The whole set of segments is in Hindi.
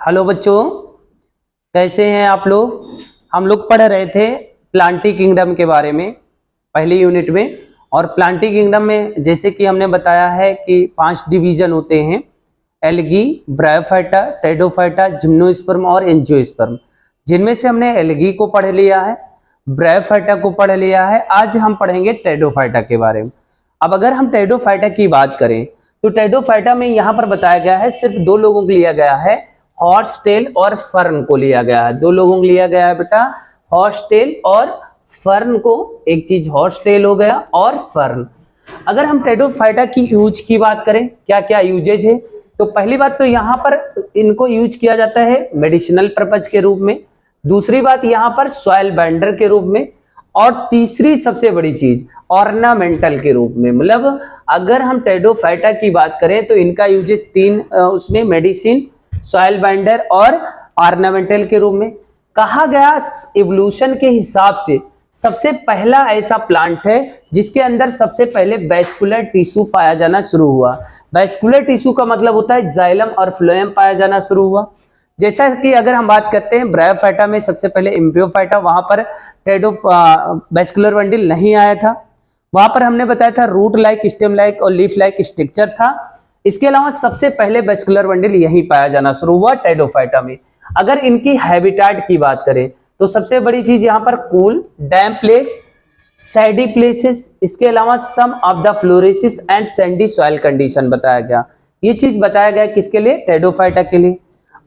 हेलो बच्चों, कैसे हैं आप लोग। हम लोग पढ़ रहे थे प्लांटी किंगडम के बारे में पहली यूनिट में। और प्लांटी किंगडम में जैसे कि हमने बताया है कि 5 डिवीजन होते हैं: एल्गी, ब्रायोफाइटा, टेडोफाइटा, जिम्नोस्पर्म और एंजियोस्पर्म। जिनमें से हमने एल्गी को पढ़ लिया है, ब्रायोफाइटा को पढ़ लिया है। आज हम पढ़ेंगे टेडोफाइटा के बारे में। अब अगर हम टेडोफाइटा की बात करें तो टेडोफाइटा में यहाँ पर बताया गया है सिर्फ 2 लोगों को लिया गया है, हॉर्स टेल और फर्न को लिया गया है। 2 लोगों को लिया गया है बेटा, हॉर्स टेल और फर्न को। एक चीज हॉर्स टेल हो गया और फर्न। अगर हम टेडोफाइटा की यूज की बात करें, क्या क्या यूजेज है, तो पहली बात तो यहाँ पर इनको यूज किया जाता है मेडिसिनल पर्पज के रूप में। दूसरी बात यहाँ पर सॉइल बाइंडर के रूप में। और तीसरी सबसे बड़ी चीज ऑर्नामेंटल के रूप में। मतलब अगर हम टेडोफाइटा की बात करें तो इनका यूजेज 3 उसमें मेडिसिन, सॉइल बाइंडर और ऑर्नामेंटल के रूप में। कहा गया इवोल्यूशन के हिसाब से सबसे पहला ऐसा प्लांट है जिसके अंदर सबसे पहले वैस्कुलर टिश्यू पाया जाना शुरू हुआ। वैस्कुलर टिश्यू का मतलब होता है जाइलम और फ्लोएम पाया जाना शुरू हुआ। जैसा कि अगर हम बात करते हैं ब्रायोफाइटा में सबसे पहले एम्ब्रियोफाइटा, वहां पर टेडो वैस्कुलर बंडल नहीं आया था। वहां पर हमने बताया था रूट लाइक, स्टेम लाइक और लीफ लाइक स्ट्रक्चर था। इसके अलावा सबसे पहले वैस्कुलर बंडल यहीं पाया जाना शुरू हुआ टेडोफाइटा में। अगर इनकी हैबिटेट की बात करें तो सबसे बड़ी चीज यहाँ पर cool, damp place, shady places, इसके अलावा some of the floras and sandy soil condition बताया गया। ये चीज बताया गया किसके लिए? टेडोफाइटा के लिए।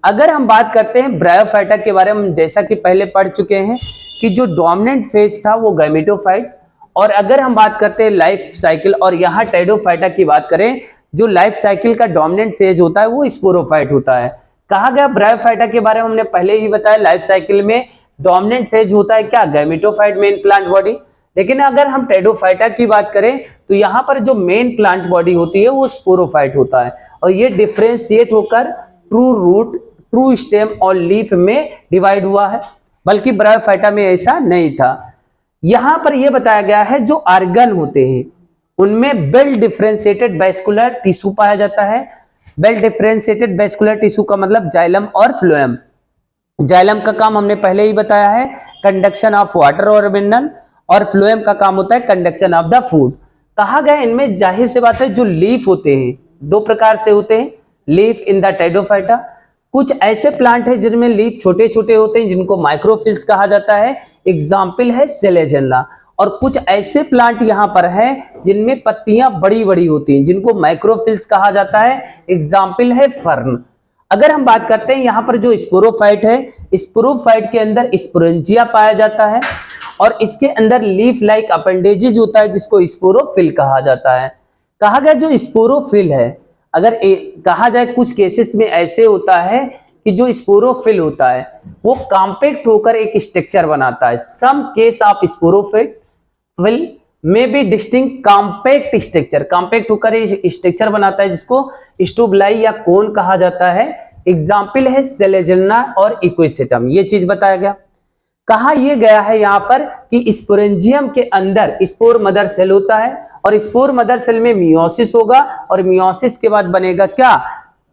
अगर हम बात करते हैं ब्रायोफाइटा के बारे में, जैसा कि पहले पढ़ चुके हैं कि जो डोमिनेंट फेज था वो गैमेटोफाइट। और अगर हम बात करते हैं लाइफ साइकिल, और यहाँ टेडोफाइटा की बात करें, जो लाइफ साइकिल का डोमिनेंट फेज होता है वो स्पोरोफाइट होता है। कहा गया ब्रायोफाइटा के बारे में हमने पहले ही बताया, लाइफ साइकिल में डोमिनेंट फेज होता है क्या? Gametophyte, main plant body. लेकिन अगर हम टेडोफाइटा की बात करें तो यहाँ पर जो मेन प्लांट बॉडी होती है वो स्पोरोफाइट होता है। और ये डिफ्रेंशिएट होकर ट्रू रूट, ट्रू स्टेम और लीफ में डिवाइड हुआ है, बल्कि ब्रायोफाइटा में ऐसा नहीं था। यहां पर यह बताया गया है जो ऑर्गन होते हैं उनमें वेल डिफरेंशिएटेड वैस्कुलर टिश्यू पाया जाता है। वेल डिफरेंशिएटेड वैस्कुलर टिश्यू का मतलब जाइलम और फ्लोएम। जाइलम का काम हमने पहले ही बताया है, कंडक्शन ऑफ वाटर और मिनरल, और फ्लोएम का काम होता है कंडक्शन ऑफ द फूड। कहा गया इनमें जाहिर सी बात है जो लीफ होते हैं 2 प्रकार से होते हैं लीफ इन द टेडोफाइटा। कुछ ऐसे प्लांट है जिनमें लीफ छोटे छोटे होते हैं जिनको माइक्रोफिल्स कहा जाता है, एग्जाम्पल है सेलेजेनला। और कुछ ऐसे प्लांट यहाँ पर है जिनमें पत्तियां बड़ी बड़ी होती हैं जिनको माइक्रोफिल्स कहा जाता है, एग्जाम्पल है फर्न। अगर हम बात करते हैं यहाँ पर जो स्पोरोफाइट है, स्पोरोफाइट के अंदर स्पोरेंजिया पाया जाता है और इसके अंदर लीफ लाइक अपेंडेजेस होता है जिसको स्पोरोफिल कहा जाता है। कहा गया जो स्पोरोफिल है, अगर कहा जाए कुछ केसेस में ऐसे होता है कि जो स्पोरोफिल होता है वो कॉम्पैक्ट होकर एक स्ट्रक्चर बनाता है। सम केस ऑफ स्पोरोफिल में भी डिस्टिंक्ट कॉम्पैक्ट स्ट्रक्चर, कॉम्पैक्ट होकर स्ट्रक्चर बनाता है जिसको स्टोबलाई या कोन कहा जाता है। एग्जाम्पल है सेलेजेना और इक्विसेटम। ये चीज बताया गया। कहा यह गया है यहाँ पर कि स्पोरेंजियम के अंदर स्पोर मदर सेल होता है और स्पोर मदर सेल में मियोसिस होगा और मियोसिस के बाद बनेगा क्या?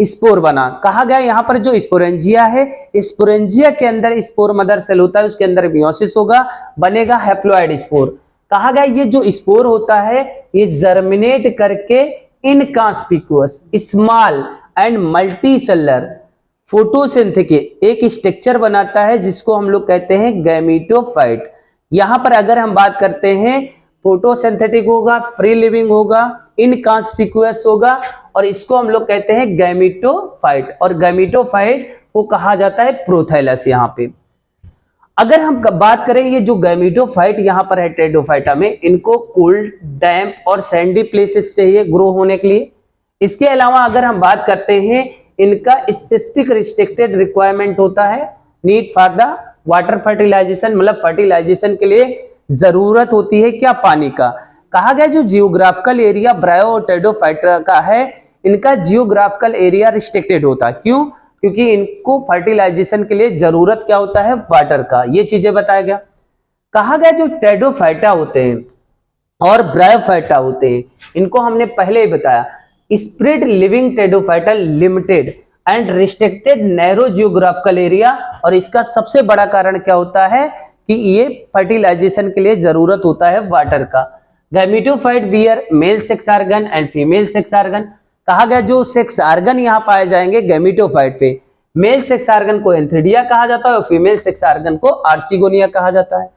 स्पोर बना। कहा गया यहाँ पर जो स्पोरेंजिया है, स्पोरेंजिया के अंदर स्पोर मदर सेल होता है, उसके अंदर मियोसिस होगा, बनेगा हैप्लॉइड स्पोर। कहा गया ये जो स्पोर होता है ये जर्मिनेट करके inconspicuous, small and multicellular photosynthetic एक स्ट्रक्चर बनाता है जिसको हम लोग कहते हैं गैमेटोफाइट। यहां पर अगर हम बात करते हैं फोटोसिंथेटिक होगा, फ्री लिविंग होगा, इनकॉन्स्पिकुअस होगा, और इसको हम लोग कहते हैं गैमेटोफाइट। और गैमेटोफाइट को कहा जाता है प्रोथैलस। यहाँ पे अगर हम बात करें ये जो गैमेटोफाइट यहाँ पर है टेडोफाइटा में, इनको कोल्ड, डैम्प और सैंडी प्लेसेस चाहिए ग्रो होने के लिए। इसके अलावा अगर हम बात करते हैं इनका स्पेसिफिक रिस्ट्रिक्टेड रिक्वायरमेंट होता है, need for the water fertilization, मतलब फर्टिलाइजेशन के लिए जरूरत होती है क्या? पानी का। कहा गया जो जियोग्राफिकल एरिया ब्रायो और टेडोफाइटा का है, इनका जियोग्राफिकल एरिया रिस्ट्रिक्टेड होता है। क्यों? क्योंकि इनको फर्टिलाइजेशन के लिए जरूरत क्या होता है? वाटर का। ये चीजें बताया गया। कहा गया जो टेडोफाइटा होते हैं और ब्रायोफाइटा होते हैं, इनको हमने पहले ही बताया। Spread living Pteridophyta limited and restricted narrow geographical area. और इसका सबसे बड़ा कारण क्या होता है कि ये फर्टिलाइजेशन के लिए जरूरत होता है वाटर का। Gametophyte bear male sex organ and female sex organ. कहा गया जो सेक्स ऑर्गन यहाँ पाए जाएंगे गैमेटोफाइट पे, मेल सेक्स ऑर्गन को एंथ्रिडिया कहा जाता है और फीमेल सेक्स ऑर्गन को आर्चिगोनिया कहा जाता है।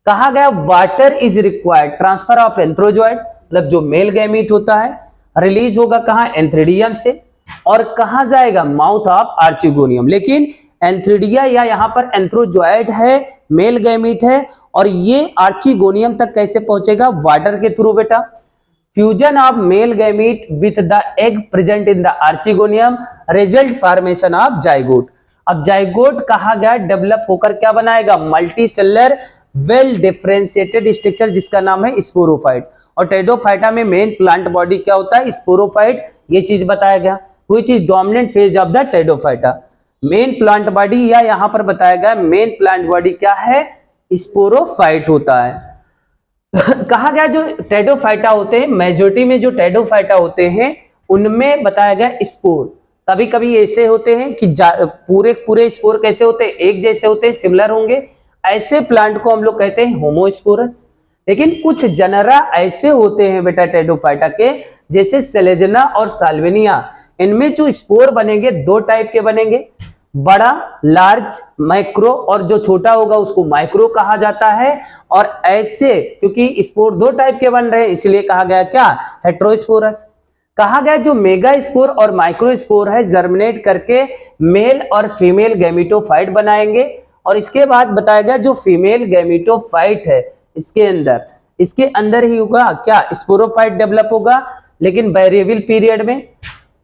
कहा गया water is required transfer of antherozoid, मतलब जो मेल गैमीट होता है रिलीज होगा कहां, एंथ्रिडियम से, और कहां जाएगा, माउथ ऑफ आर्चिगोनियम। लेकिन एंथ्रिडिया या यहां पर एंथ्रोजोइड है, मेल गैमीट है, और ये आर्चिगोनियम तक कैसे पहुंचेगा, वाटर के थ्रू बेटा। Fusion of male gamete with the egg present in the archegonium result formation of zygote. अब जाइगोट कहा गया डेवलप होकर क्या बनाएगा, multi cellular well differentiated structure जिसका नाम है स्पोरोफाइट। और टेडोफाइटा में मेन प्लांट बॉडी क्या होता है, स्पोरोफाइट, ये चीज बताया गया। Which is dominant phase of the Pteridophyta. Main plant body या यहां पर बताया गया मेन प्लांट बॉडी क्या है, स्पोरोफाइट होता है। कहा गया जो टेडोफाइटा होते हैं, मेजोरिटी में जो टेडोफाइटा होते हैं उनमें बताया गया स्पोर। कभी कभी ऐसे होते हैं कि पूरे पूरे स्पोर कैसे होते हैं, एक जैसे होते हैं, सिमिलर होंगे, ऐसे प्लांट को हम लोग कहते हैं होमोस्पोरस। लेकिन कुछ जनरा ऐसे होते हैं बेटा टेडोफाइटा के, जैसे सेलेजना और साल्विनिया, इनमें जो स्पोर बनेंगे दो टाइप के बनेंगे, बड़ा लार्ज माइक्रो, और जो छोटा होगा उसको माइक्रो कहा जाता है। और ऐसे क्योंकि स्पोर दो टाइप के बन रहे हैं इसलिए कहा गया क्या, हेट्रोस्पोरस। कहा गया जो मेगा स्पोर और माइक्रो स्पोर है जर्मिनेट करके मेल और फीमेल गैमेटोफाइट बनाएंगे। और इसके बाद बताया गया जो फीमेल गैमेटोफाइट है इसके अंदर ही होगा क्या, स्पोरोफाइट डेवलप होगा, लेकिन वेरिएबल पीरियड में।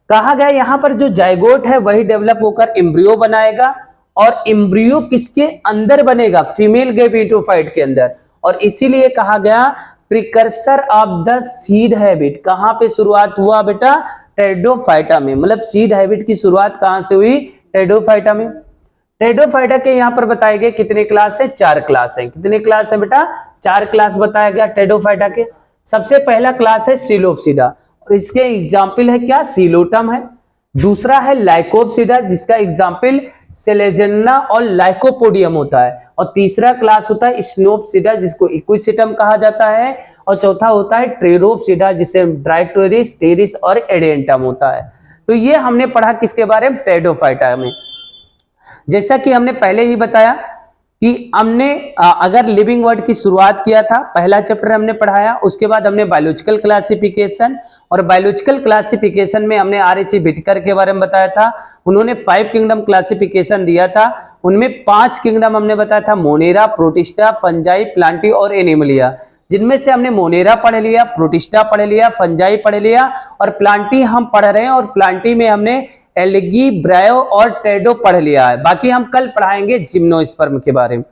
कहा गया यहां पर जो जाइगोट है वही डेवलप होकर एम्ब्रियो बनाएगा, और एम्ब्रियो किसके अंदर बनेगा, फीमेल गैमेटोफाइट के अंदर। और इसीलिए कहा गया precursor of the seed habit. कहां पे शुरुआत हुआ बेटा, टेडोफाइटा में, मतलब सीड हैबिट की शुरुआत कहां से हुई, टेडोफाइटा में। टेडोफाइटा के यहां पर बताए गए कितने क्लास है, 4 क्लास है। कितने क्लास है बेटा, 4 क्लास बताया गया टेडोफाइटा के। सबसे पहला क्लास है सिलोप्सिडा, और इसके एग्जाम्पल है क्या, सिलोटम है। दूसरा है लाइकोप्सिडा जिसका एग्जाम्पल सेलेजेना और लाइकोपोडियम होता है। और तीसरा क्लास होता है स्नोप्सिडा जिसको इक्विसिटम कहा जाता है। और चौथा होता है ट्रेरोप्सिडा जिसे ड्राइटोरिस, टेरिस और एडेंटम होता है। तो ये हमने पढ़ा किसके बारे में, टेडोफाइटा में। जैसा कि हमने पहले ही बताया कि हमने अगर लिविंग वर्ड की शुरुआत किया था, पहला चैप्टर हमने पढ़ाया, उसके बाद हमने बायोलॉजिकल क्लासिफिकेशन, और बायोलॉजिकल क्लासिफिकेशन में हमने आर.एच. व्हिटकर के बारे में बताया था। उन्होंने 5 किंगडम क्लासिफिकेशन दिया था, उनमें 5 किंगडम हमने बताया था, मोनेरा, प्रोटिस्टा, फंजाई, प्लांटी और एनिमलिया, जिनमें से हमने मोनेरा पढ़ लिया, प्रोटिस्टा पढ़ लिया, फंजाई पढ़ लिया, और प्लांटी हम पढ़ रहे हैं। और प्लांटी में हमने एल्गी, ब्रायो और टेडो पढ़ लिया है। बाकी हम कल पढ़ाएंगे जिम्नोस्पर्म के बारे में।